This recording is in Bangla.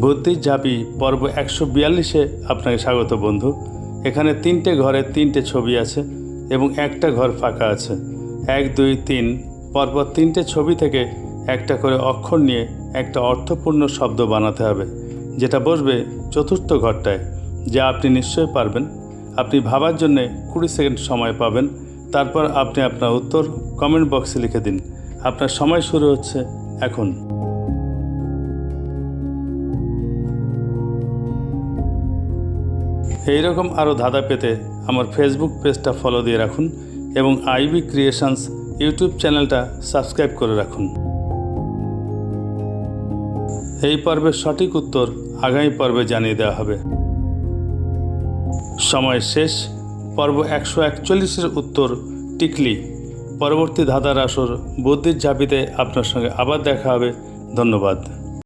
বুদ্ধির ঝাঁপি পর্ব 142-এ আপনাকে স্বাগত বন্ধু। এখানে 3টে ঘরে 3টে ছবি আছে এবং একটা ঘর ফাঁকা আছে। 1, 2, 3 পরপর 3টে ছবি থেকে একটা করে অক্ষর নিয়ে একটা অর্থপূর্ণ শব্দ বানাতে হবে, যেটা বসবে চতুর্থ ঘরটায়, যা আপনি নিশ্চয়ই পারবেন। আপনি ভাবার জন্যে 20 সেকেন্ড সময় পাবেন। তারপর আপনি আপনার উত্তর কমেন্ট বক্সে লিখে দিন। আপনার সময় শুরু হচ্ছে এখন। এইরকম আরও ধাঁধা পেতে আমার ফেসবুক পেজটা ফলো দিয়ে রাখুন এবং আইবি ক্রিয়েশনস ইউটিউব চ্যানেলটা সাবস্ক্রাইব করে রাখুন। এই পর্বের সঠিক উত্তর আগামী পর্বে জানিয়ে দেওয়া হবে। সময় শেষ। পর্ব 141-এর উত্তর টিকলি। পরবর্তী ধাঁধার আসর বুদ্ধির ঝাঁপিতে আপনার সঙ্গে আবার দেখা হবে। ধন্যবাদ।